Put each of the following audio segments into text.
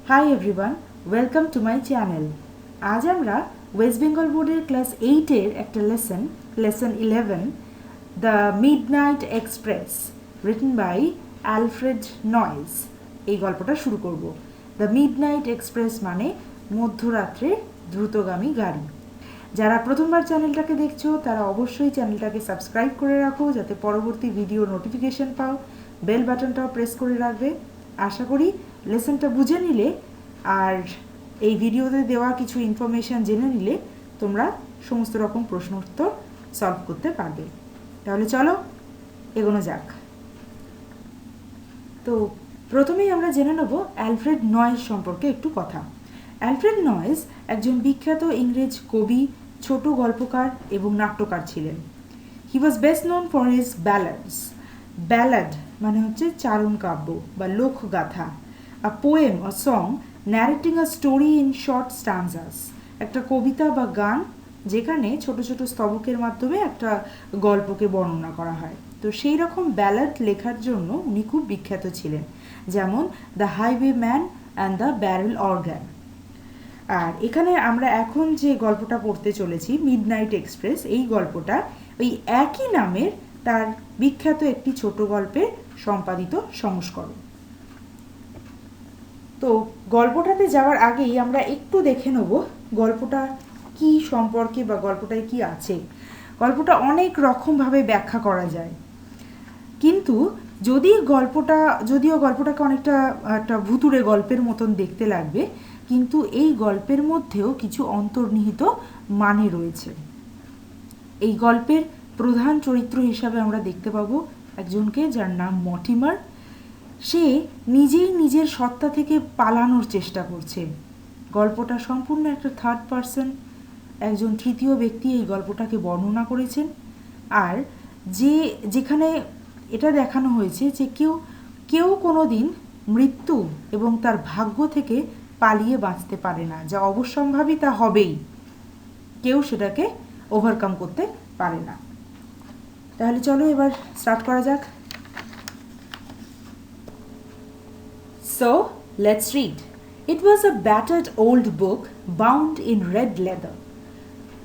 Hi everyone, welcome to my channel. আজ আমরা West Bengal বোর্ডের ক্লাস 8-এর একটা lesson 11, the Midnight Express, written by Alfred Noyes, এই গল্পটা শুরু করব। দ্য মিডনাইট এক্সপ্রেস মানে মধ্যরাত্রে দ্রুতগামী গাড়ি। যারা প্রথমবার চ্যানেলটাকে দেখছো তারা অবশ্যই চ্যানেলটাকে সাবস্ক্রাইব করে রাখো যাতে পরবর্তী ভিডিও নোটিফিকেশন পাও। বেল বাটনটাও প্রেস করে রাখবে। আশা করি লেসনটা বুঝে নিলে আর এই ভিডিওতে দেওয়া কিছু ইনফরমেশান জেনে নিলে তোমরা সমস্ত রকম প্রশ্ন উত্তর সলভ করতে পারবে। তাহলে চলো এগোনো যাক। তো প্রথমেই আমরা জেনে নেব অ্যালফ্রেড নয়েস সম্পর্কে একটু কথা। অ্যালফ্রেড নয়েস একজন বিখ্যাত ইংরেজ কবি, ছোট গল্পকার এবং নাট্যকার ছিলেন। He was best known for his ballads. Ballad মানে হচ্ছে চারণ কাব্য বা লোকগাথা। A poem or song narrating a story in short stanzas, একটা কবিতা বা গান যেখানে ছোট ছোট স্তবকের মাধ্যমে একটা গল্পকে বর্ণনা করা হয়। তো সেই রকম ব্যালাড লেখার জন্য উনি খুব বিখ্যাত ছিলেন, যেমন the highwayman and the barrel organ. আর এখানে আমরা এখন যে গল্পটা পড়তে চলেছি মিডনাইট এক্সপ্রেস, এই গল্পটা ওই একই নামের তার বিখ্যাত একটি ছোট গল্পের সম্পাদিত সংস্করণ। তো গল্পটাতে যাওয়ার আগেই আমরা একটু দেখে নেব গল্পটা কি সম্পর্কে বা গল্পটায় কি আছে। গল্পটা অনেক রকমভাবে ব্যাখ্যা করা যায়, কিন্তু যদিও গল্পটাকে অনেকটা একটা ভুতুড়ে গল্পের মতন দেখতে লাগবে, কিন্তু এই গল্পের মধ্যেও কিছু অন্তর্নিহিত মানে রয়েছে। এই গল্পের প্রধান চরিত্র হিসাবে আমরা দেখতে পাবো একজনকে যার নাম মর্টিমার। সে নিজেই নিজের সত্তা থেকে পালানোর চেষ্টা করছে। গল্পটা সম্পূর্ণ একটা থার্ড পারসন, একজন তৃতীয় ব্যক্তি এই গল্পটাকে বর্ণনা করেছেন। আর যেখানে এটা দেখানো হয়েছে যে কেউ কোনো দিন মৃত্যু এবং তার ভাগ্য থেকে পালিয়ে বাঁচতে পারে না, যা অবশ্যম্ভাবী তা হবেই, কেউ সেটাকে ওভারকাম করতে পারে না। তাহলে চলো এবার স্টার্ট করা যাক। So, let's read. It was a battered old book bound in red leather.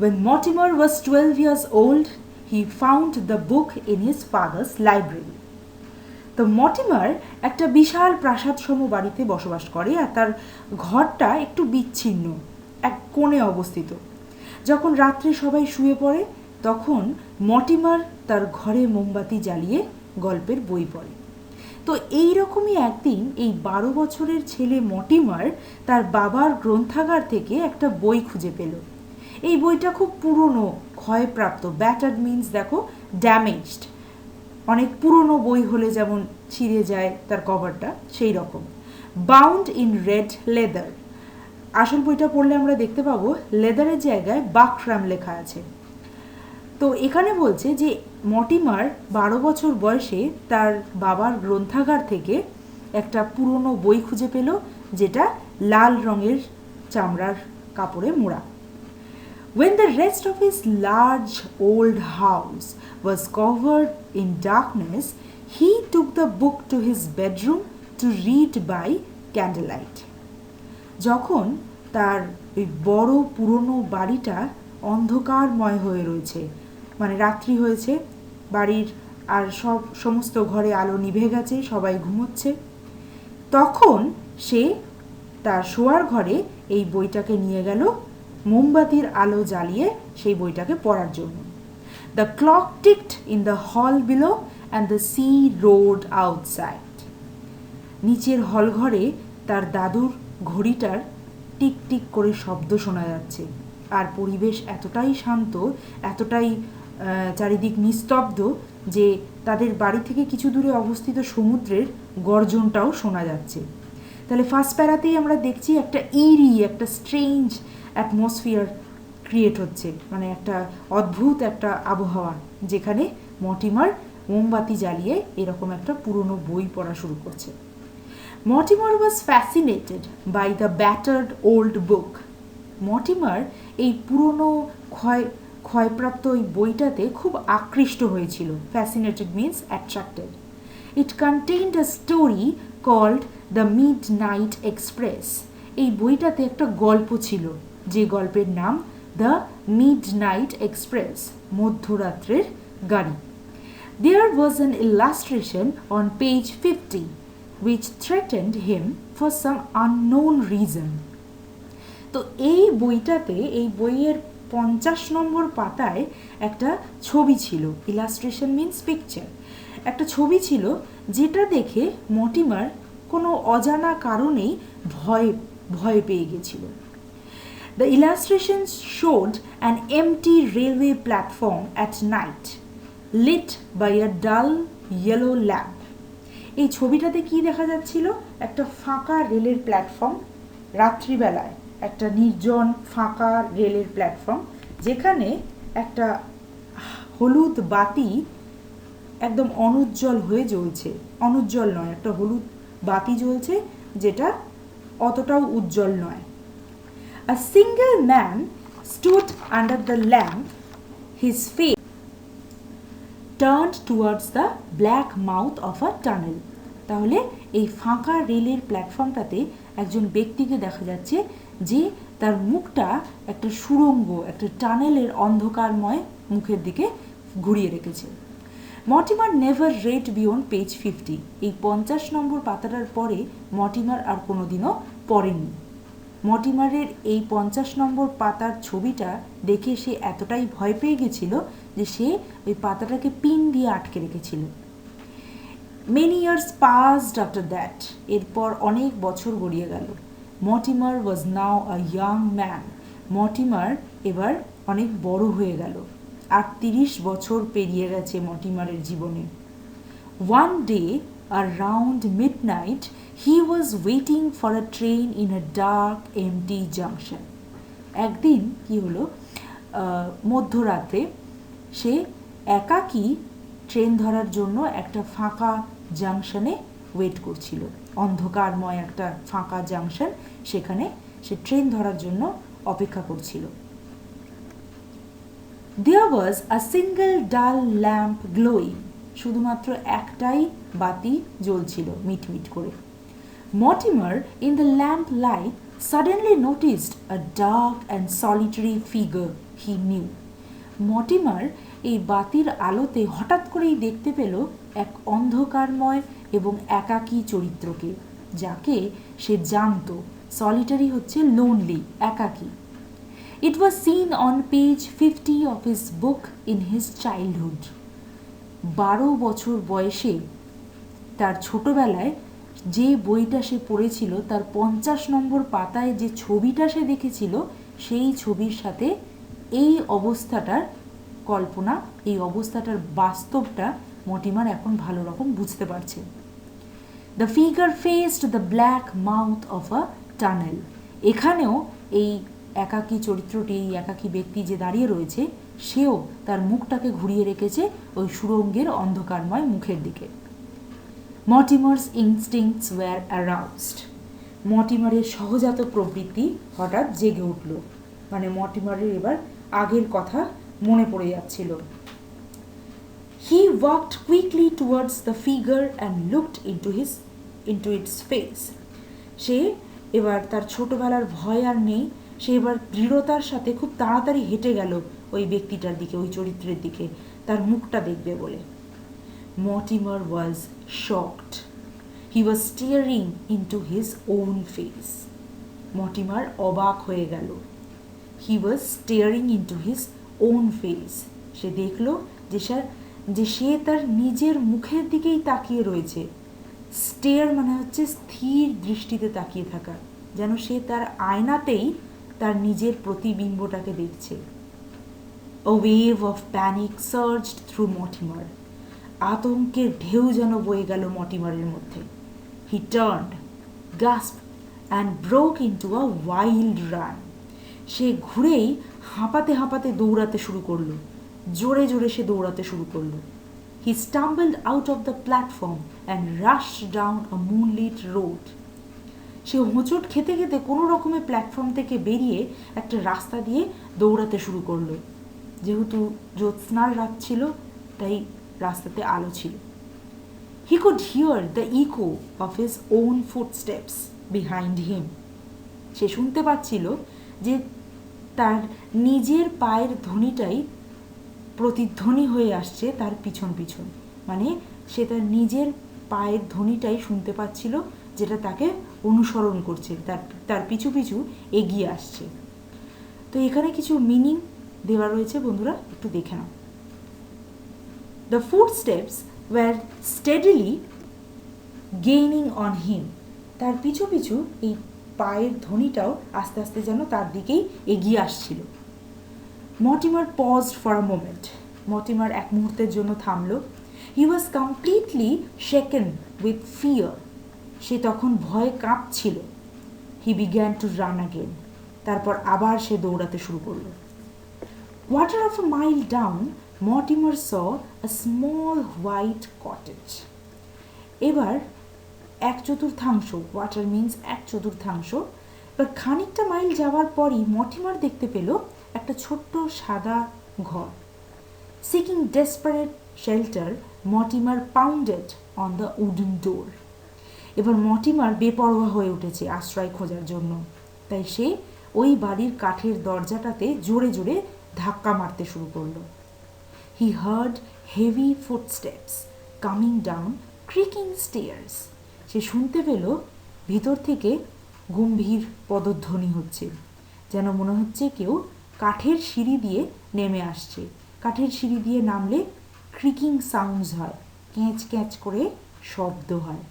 When Mortimer was 12 years old, he found the book in his father's library. তো মর্টিমার একটা বিশাল প্রাসাদসম বাড়িতে বসবাস করে, আর তার ঘরটা একটু বিচ্ছিন্ন এক কোণে অবস্থিত। যখন রাত্রে সবাই শুয়ে পড়ে তখন মর্টিমার তার ঘরে মোমবাতি জ্বালিয়ে গল্পের বই পড়ে। তো এই রকমই একদিন এই 12 বছরের ছেলে মর্টিমার তার বাবার গ্রন্থাগার থেকে একটা বই খুঁজে পেল। এই বইটা খুব পুরনো, ক্ষয়প্রাপ্ত। ব্যাটার্ড মিনস দেখো ড্যামেজড। অনেক পুরনো বই হলে যেমন ছিঁড়ে যায় তার কভারটা, সেই রকম। Bound in red leather. আসল বইটা পড়লে আমরা দেখতে পাবো লেদারের জায়গায় বাকরাম লেখা আছে। তো এখানে বলছে যে মর্টিমার 12 বছর বয়সে তার বাবার গ্রন্থাগার থেকে একটা পুরনো বই খুঁজে পেল, যেটা লাল রঙের চামড়ার কাপড়ে মোড়া। When the rest of his large old house was covered in darkness, he took the book to his bedroom to read by candlelight. যখন তার ওই বড় পুরনো বাড়িটা অন্ধকারময় হয়ে রয়েছে, মানে রাত্রি হয়েছে, বাড়ির আর সমস্ত ঘরে আলো নিভে গেছে, সবাই ঘুমোচ্ছে, তখন সে তার শোয়ার ঘরে এই বইটাকে নিয়ে গেল মোমবাতির আলো জ্বালিয়ে সেই বইটাকে পড়ার জন্য। The clock ticked in the hall below and the sea road outside. নিচের হল ঘরে তার দাদুর ঘড়িটার টিক টিক করে শব্দ শোনা যাচ্ছে, আর পরিবেশ এতটাই শান্ত, এতটাই চারিদিক নিস্তব্ধ যে তাদের বাড়ি থেকে কিছু দূরে অবস্থিত সমুদ্রের গর্জনটাও শোনা যাচ্ছে। তাহলে ফার্স্ট প্যারাতেই আমরা দেখছি একটা একটা স্ট্রেঞ্জ অ্যাটমসফিয়ার ক্রিয়েট হচ্ছে, মানে একটা অদ্ভুত একটা আবহাওয়া, যেখানে মর্টিমার মোমবাতি জ্বালিয়ে এরকম একটা পুরনো বই পড়া শুরু করছে। Mortimer was fascinated by the battered old book. Mortimer এই পুরনো ক্ষয়প্রাপ্ত ওই বইটাতে খুব আকৃষ্ট হয়েছিল। Fascinated means attracted. It contained a story called the Midnight Express, এই বইটাতে একটা গল্প ছিল, যে গল্পের নাম দ্য মিডনাইট এক্সপ্রেস, মধ্যরাত্রের গাড়ি। There was an illustration on page 50 which threatened him for some unknown reason. তো এই বইটাতে, এই বইয়ের 50 নম্বর পাতায় একটা ছবি ছিল। Illustration means picture. একটা ছবি ছিল যেটা দেখে মর্টিমার কোনো অজানা কারণেই ভয় পেয়ে গেছিল। The illustrations showed an empty railway platform at night, lit by a dull yellow lamp. এই ছবিটাতে কি দেখা যাচ্ছিল? একটা ফাঁকা রেলের প্ল্যাটফর্ম, রাত্রিবেলায় একটা নির্জন ফাঁকা রেলের প্ল্যাটফর্ম, যেখানে একটা হলুদ বাতি একদম অনুজ্জ্বল হয়ে জ্বলছে। অনুজ্জ্বল নয়, একটা হলুদ বাতি জ্বলছে যেটা অতটাও উজ্জ্বল নয়। A single man stood under the lamp, his face turned towards the black mouth of a tunnel. তাহলে এই ফাঁকা রেলের প্ল্যাটফর্মটাতে একজন ব্যক্তিকে দেখা যাচ্ছে যে তার মুখটা একটা সুড়ঙ্গ, একটা টানেলের অন্ধকারময় মুখের দিকে ঘুরিয়ে রেখেছে। Mortimer never red beyond page 50। এই 50 নম্বর পাতাটার পরে মর্টিমার আর কোনোদিনও পড়েনি। মর্টিমারের এই 50 নম্বর পাতার ছবিটা দেখে সে এতটাই ভয় পেয়ে গেছিল যে সে ওই পাতাটাকে পিন দিয়ে আটকে রেখেছিল। Many years passed after that. এরপর অনেক বছর গড়িয়ে গেল। মর্টিমার ওয়াজ নাও আ ইয়াং ম্যান। মর্টিমার এবার অনেক বড় হয়ে গেল। 38 বছর পেরিয়ে গেছে মর্টিমারের জীবনে। One day around midnight he was waiting for a train in a dark empty junction. একদিন কি হলো, মধ্যরাতে সে একাকী ট্রেন ধরার জন্য একটা ফাঁকা জাংশনে ওয়েট করছিল। অন্ধকারময় একটা ফাঁকা জাংশন, সেখানে সে ট্রেন ধরার জন্য অপেক্ষা করছিল। There was a single dull lamp glowing. শুধুমাত্র একটাই বাতি জ্বলছিল মিটমিট করে। Mortimer in the lamp light suddenly noticed a dark and solitary figure he knew. Mortimer এই বাতির আলোতে হঠাৎ করেই দেখতে পেল এক অন্ধকারময় এবং একাকী চরিত্রকে, যাকে সে জানত। সলিটারি হচ্ছে লোনলি, একাকী। It was seen on page 50 of his book in his childhood. 12 বছর বয়সে, তার ছোটবেলায় যে বইটা সে পড়েছিল তার 50 নম্বর পাতায় যে ছবিটা সে দেখেছিল, সেই ছবির সাথে এই অবস্থাটার কল্পনা, এই অবস্থাটার বাস্তবটা মর্টিমার এখন ভালো রকম বুঝতে পারছে। The figure faced the black mouth of a tunnel. এখানেও এই একাকী চরিত্রটি, এই একাকী ব্যক্তি যে দাঁড়িয়ে রয়েছে, সেও তার মুখটাকে ঘুরিয়ে রেখেছে ওই সুড়ঙ্গের অন্ধকারময় মুখের দিকে। মর্টিমার্স ইনস্টিংক্টস ওয়্যার অ্যারাউজড। মর্টিমারের সহজাত প্রবৃত্তি হঠাৎ জেগে উঠল। মানে মর্টিমারের এবার আগের কথা মনে পড়ে যাচ্ছিল। He walked quickly towards the figure and looked into its face. সে এবার তার ছোটবেলার ভয় আর নেই। সে এবার দৃঢ়তার সাথে খুব তাড়াতাড়ি হেঁটে গেল ওই ব্যক্তিটার দিকে, ওই চরিত্রের দিকে, তার মুখটা দেখবে বলে। Mortimer was shocked. He was staring into his own face. Mortimer অবাক হয়ে গেল। He was staring into his own face. সে দেখল যে সে তার নিজের মুখের দিকেই তাকিয়ে রয়েছে। স্টেয়ার মানে হচ্ছে স্থির দৃষ্টিতে তাকিয়ে থাকা, যেন সে তার আয়নাতেই তার নিজের প্রতিবিম্বটাকে দেখছে। A wave of panic surged through Mortimer. আতঙ্কের ঢেউ যেন বয়ে গেল মর্টিমারের মধ্যে। He turned, gasped and broke into a wild run. সে ঘুরেই হাঁপাতে হাঁপাতে দৌড়াতে শুরু করলো। জোরে জোরে সে দৌড়াতে শুরু করলো। He stumbled out of the platform and rushed down a moonlit road. সে হোঁচট খেতে খেতে কোনো রকমে প্ল্যাটফর্ম থেকে বেরিয়ে একটা রাস্তা দিয়ে দৌড়াতে শুরু করলো। যেহেতু জ্যোৎস্নার রাত ছিল, তাই রাস্তাতে আলো ছিল। He could hear the echo of his own footsteps behind him. সে শুনতে পাচ্ছিল যে তার নিজের পায়ের ধ্বনিটাই প্রতিধ্বনি হয়ে আসছে তার পিছন পিছন, মানে সে তার নিজের পায়ের ধ্বনিটাই শুনতে পাচ্ছিল, যেটা তাকে অনুসরণ করছে, তার পিছু পিছু এগিয়ে আসছে। তো এখানে কিছু মিনিং দেওয়া রয়েছে বন্ধুরা, একটু দেখে নাও। The footsteps were steadily gaining on him. তার পিছু পিছু এই পায়ের ধ্বনিটাও আস্তে আস্তে যেন তার দিকেই এগিয়ে আসছিল। Mortimer paused for a moment. Mortimer এক মুহূর্তের জন্য থামল। He was completely shaken with fear. সে তখন ভয়ে কাঁপছিল। He began to run again. তারপর আবার সে দৌড়াতে শুরু করল। Quarter of a mile down, Mortimer saw a small white cottage. এবার এক চতুর্থাংশ, কোয়ার্টার মিন্স এক চতুর্থাংশ, এবার খানিকটা মাইল যাওয়ার পরই মর্টিমার দেখতে পেল একটা ছোট্ট সাদা ঘর। Seeking desperate shelter, Mortimer pounded on the wooden door. এবার মর্টিমার বেপরোয়া হয়ে উঠেছে আশ্রয় খোঁজার জন্য, তাই সে ওই বাড়ির কাঠের দরজাটাতে জোরে জোরে ধাক্কা মারতে শুরু করলো। He heard heavy footsteps coming down creaking stairs. সে শুনতে পেল ভিতর থেকে গম্ভীর পদধ্বনি হচ্ছে, যেন মনে হচ্ছে কেউ কাঠের সিঁড়ি দিয়ে নেমে আসছে। কাঠের সিঁড়ি দিয়ে নামলে ক্রিকিং সাউন্ডস হয়, ক্যাঁচ ক্যাঁচ করে শব্দ হয়।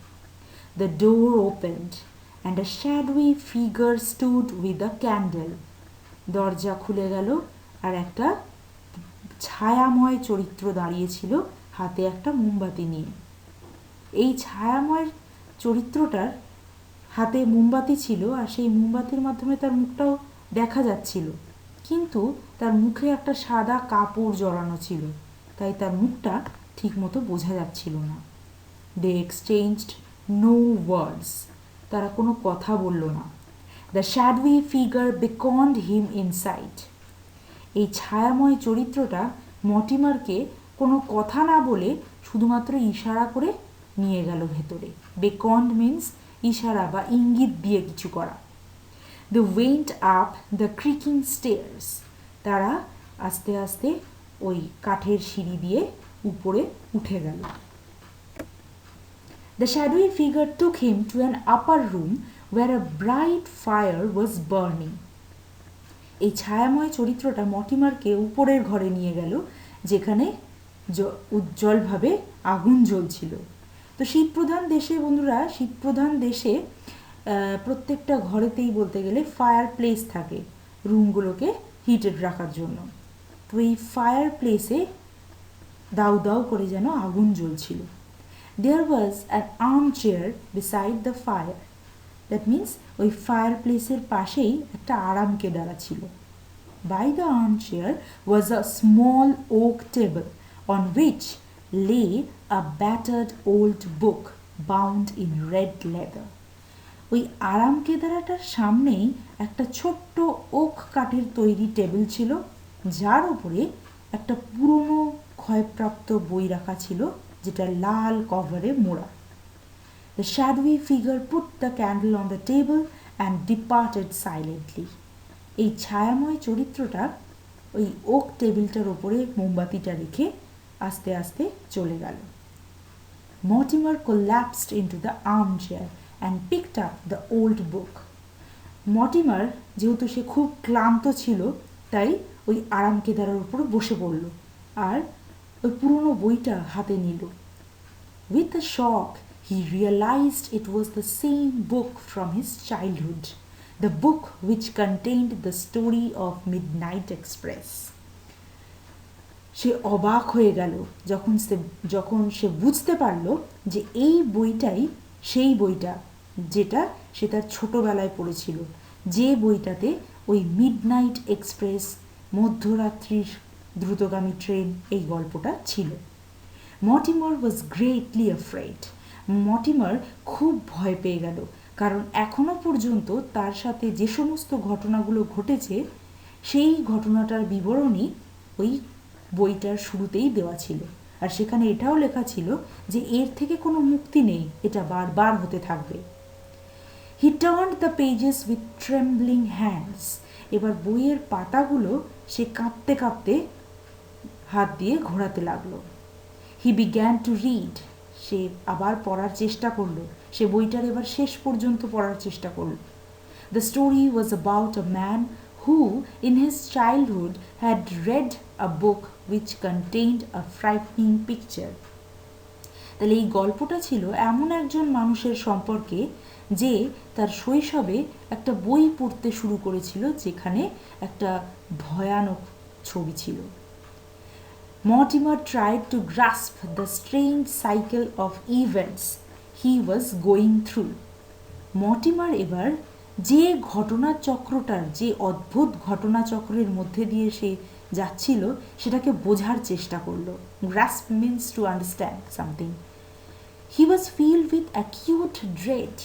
The door opened and a shadowy figure stood with a candle. দরজা খুলে গেল আর একটা ছায়াময় চরিত্র দাঁড়িয়েছিল হাতে একটা মোমবাতি নিয়ে। এই ছায়াময় চরিত্রটার হাতে মোমবাতি ছিল আর সেই মোমবাতির মাধ্যমে তার মুখটাও দেখা যাচ্ছিল, কিন্তু তার মুখে একটা সাদা কাপড় জড়ানো ছিল, তাই তার মুখটা ঠিকমতো বোঝা যাচ্ছিল না। They exchanged no words. তারা কোনো কথা বলল না। The shadowy figure beckoned him inside. এই ছায়াময় চরিত্রটা মর্টিমারকে কোনো কথা না বলে শুধুমাত্র ইশারা করে নিয়ে গেল ভেতরে। beckoned মিন্স ইশারা বা ইঙ্গিত দিয়ে কিছু করা। They went up the creaking stairs. তারা আস্তে আস্তে ওই কাঠের সিঁড়ি দিয়ে উপরে উঠে গেল। The shadowy figure took him to an upper room where a bright fire was burning. এই ছায়াময় চরিত্রটা মর্টিমারকে উপরের ঘরে নিয়ে গেল, যেখানে উজ্জ্বলভাবে আগুন জ্বলছিল। তো শীতপ্রধান দেশে বন্ধুরা, শীতপ্রধান দেশে প্রত্যেকটা ঘরেতেই বলতে গেলে ফায়ার প্লেস থাকে রুমগুলোকে হিটেড রাখার জন্য। তো এই ফায়ার প্লেসে দাউ দাউ করে যেন আগুন জ্বলছিল। There was an armchair beside the fire. That means ওই ফায়ার প্লেসের পাশেই একটা আরাম কেদারা ছিল। By the armchair was a small oak table on which lay a battered old book bound in red leather. ওই আরাম কেদারাটার সামনেই একটা ছোট্ট ওক কাঠের তৈরি টেবিল ছিল, যার উপরে একটা পুরনো ক্ষয়প্রাপ্ত বই রাখা ছিল, যেটা লাল কভারে মোড়া। The shadowy figure put the candle on the table and departed silently. এই ছায়াময় চরিত্রটা ওই ওক টেবিলটার উপরে মোমবাতিটা রেখে আস্তে আস্তে চলে গেল। Mortimer collapsed into the armchair and picked up the old book. Mortimer যেহেতু সে খুব ক্লান্ত ছিল, তাই ওই আরাম কেদারার উপর বসে পড়ল আর ওই পুরনো বইটা হাতে নিল। With a shock, he realized it was the same book from his childhood, the book which contained the story of Midnight Express. সে অবাক হয়ে গেল যখন সে বুঝতে পারল যে এই বইটাই সেই বইটা যেটা সে তার ছোটবেলায় পড়েছিল, যে বইটাতে ওই মিডনাইট এক্সপ্রেস, মধ্যরাত্রির দ্রুতগামী ট্রেন, এই গল্পটা ছিল। মর্টিমার ওয়াজ গ্রেটলি অ্যাফ্রেড। মর্টিমার খুব ভয় পেয়ে গেল, কারণ এখনো পর্যন্ত তার সাথে যে সমস্ত ঘটনাগুলো ঘটেছে সেই ঘটনাটার বিবরণী ওই বইটার শুরুতেই দেওয়া ছিল, আর সেখানে এটাও লেখা ছিল যে এর থেকে কোনো মুক্তি নেই, এটা বারবার হতে থাকবে। He turned the pages with trembling hands. এবার বইয়ের পাতাগুলো সে কাঁপতে কাঁপতে হাত দিয়ে ঘোরাতে লাগলো। He began to read. সে আবার পড়ার চেষ্টা করলো। সে বইটার এবার শেষ পর্যন্ত পড়ার চেষ্টা করলো। The story was about a man who, in his childhood, had read a book which contained a frightening picture. তাহলে এই গল্পটা ছিল এমন একজন মানুষের সম্পর্কে যে তার শৈশবে একটা বই পড়তে শুরু করেছিল যেখানে একটা ভয়ানক ছবি ছিল। Mortimer tried to grasp the strange cycle of events he was going through. Mortimer এবার যে ঘটনাচক্রটার যে অদ্ভুত ঘটনাচক্রের মধ্যে দিয়ে সে যাচ্ছিল সেটাকে বোঝার চেষ্টা করলো। Grasp means to understand something. He was filled with acute dread.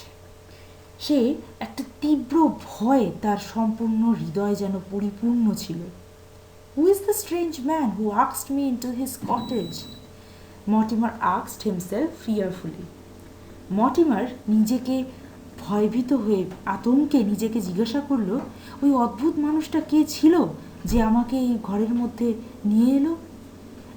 সে একটা তীব্র ভয় তার সম্পূর্ণ হৃদয় যেন পরিপূর্ণ ছিল। Who is the strange man who asked me into his cottage? Mortimer asked himself fearfully. Mortimer নিজেকে ভয়ভীত হয়ে আতঙ্কে নিজেকে জিজ্ঞাসা করলো, ওই অদ্ভুত মানুষটা কে ছিল যে আমাকে এই ঘরের মধ্যে নিয়ে এলো?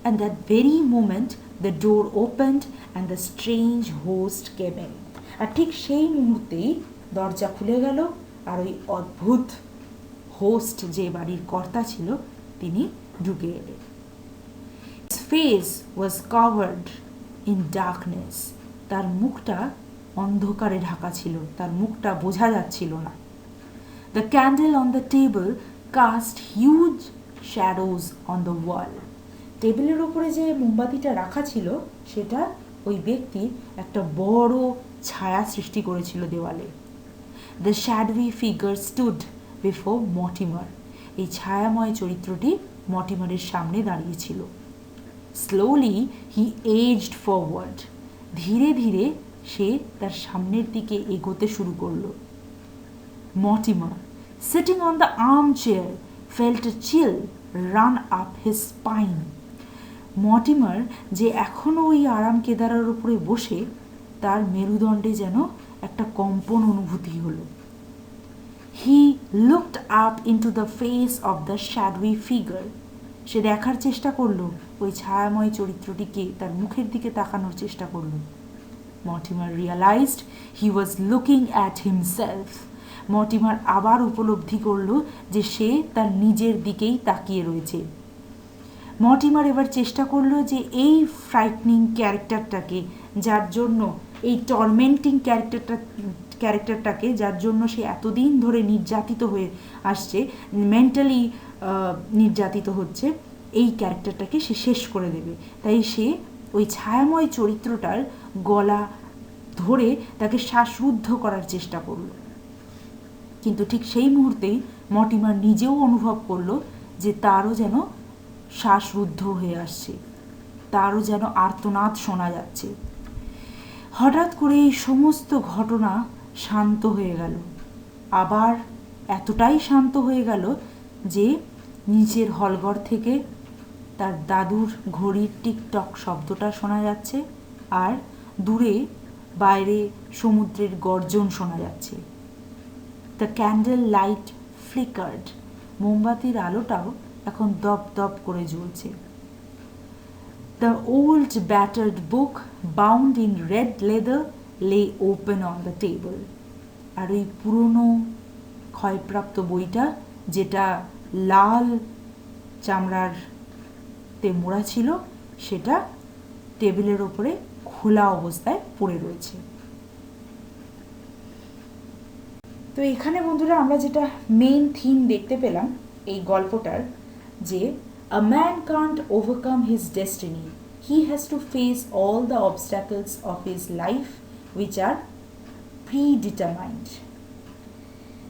And that very moment the door opened and the strange host came in. আর ঠিক সেই মুহূর্তেই দরজা খুলে গেল আর ওই অদ্ভুত হোস্ট যে বাড়ির কর্তা ছিল তিনি ঢুকে এলেন। His face was covered in darkness. তার মুখটা অন্ধকারে ঢাকা ছিল, তার মুখটা বোঝা যাচ্ছিল না। The candle on the table cast huge shadows on the wall. টেবিলের ওপরে যে মোমবাতিটা রাখা ছিল সেটা ওই ব্যক্তি একটা বড় ছায়া সৃষ্টি করেছিল দেওয়ালে। The shadowy figure stood before Mortimer. এই ছায়াময় চরিত্রটি মর্টিমারের সামনে দাঁড়িয়েছিল। Slowly he edged forward. ধীরে ধীরে সে তার সামনের দিকে এগোতে শুরু করলো। Mortimer, sitting on the armchair, felt a chill run up his spine. Mortimer যে এখনও ওই আরাম কেদারার উপরে বসে তার মেরুদণ্ডে যেন একটা কম্পন অনুভূতি হলো। He looked up into the face of the shadowy figure. সে দেখার চেষ্টা করলো ওই ছায়াময় চরিত্রটিকে, তার মুখের দিকে তাকানোর চেষ্টা করলো। Mortimer realized he was looking at himself. Mortimer আবার উপলব্ধি করলো যে সে তার নিজের দিকেই তাকিয়ে রয়েছে। মর্টিমার এবার চেষ্টা করলো যে এই ফ্রাইটনিং ক্যারেক্টারটাকে, যার জন্য এই টর্মেন্টিং ক্যারেক্টারটাকে যার জন্য সে এতদিন ধরে নির্যাতিত হয়ে আসছে, মেন্টালি নির্যাতিত হচ্ছে, এই ক্যারেক্টারটাকে সে শেষ করে দেবে। তাই সে ওই ছায়াময় চরিত্রটার গলা ধরে তাকে শ্বাসরুদ্ধ করার চেষ্টা করলো। কিন্তু ঠিক সেই মুহূর্তেই মর্টিমার নিজেও অনুভব করলো যে তারও যেন শ্বাসরুদ্ধ হয়ে আসছে, তারও যেন আর্তনাদ শোনা যাচ্ছে। হঠাৎ করে এই সমস্ত ঘটনা শান্ত হয়ে গেল, আবার এতটাই শান্ত হয়ে গেল যে নিচের হলঘর থেকে তার দাদুর ঘড়ির টিকটক শব্দটা শোনা যাচ্ছে আর দূরে বাইরে সমুদ্রের গর্জন শোনা যাচ্ছে। দ্য ক্যান্ডেল লাইট ফ্লিকার্ড, মোমবাতির আলোটাও এখন দপ দপ করে জ্বলছে। The old battered book bound in red leather লে ওপেন অন দ্য টেবল। আর ওই পুরনো ক্ষয়প্রাপ্ত বইটা যেটা লাল চামড়ার তে মোড়া ছিল সেটা টেবিলের ওপরে খোলা অবস্থায় পড়ে রয়েছে। তো এখানে বন্ধুরা আমরা যেটা মেইন থিম দেখতে পেলাম এই গল্পটার, যে a man can't overcome his destiny. He has to face all the obstacles of his life which are predetermined.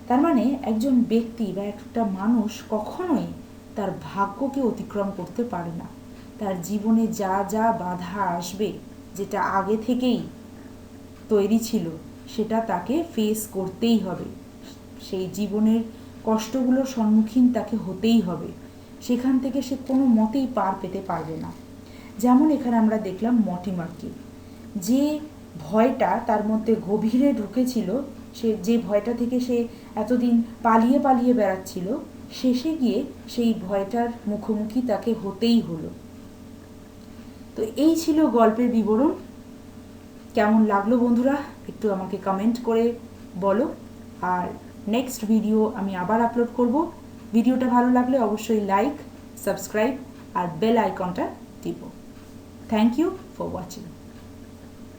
তার মানে একজন ব্যক্তি বা একটা মানুষ কখনোই তার ভাগ্যকে অতিক্রম করতে পারে না। তার জীবনে যা যা বাধা আসবে, যেটা আগে থেকেই তৈরি ছিল, সেটা তাকে ফেস করতেই হবে। সেই জীবনের কষ্টগুলোর সম্মুখীন তাকে হতেই হবে, সেখান থেকে সে কোনো মতেই পার পেতে পারবে না। যেমন এখানে আমরা দেখলাম মর্টিমারকে, যে ভয়টা তার মধ্যে গভীরে ঢুকেছিল যে ভয়টা থেকে সে এতদিন পালিয়ে পালিয়ে বেড়াচ্ছিল, শেষে গিয়ে সেই ভয়টার মুখোমুখি তাকে হতেই হলো। তো এই ছিল গল্পের বিবরণ। কেমন লাগলো বন্ধুরা একটু আমাকে কমেন্ট করে বলো। আর নেক্সট ভিডিও আমি আবার আপলোড করব। ভিডিওটা ভালো লাগলে অবশ্যই লাইক, সাবস্ক্রাইব আর বেল আইকনটা টিপো। Thank you for watching.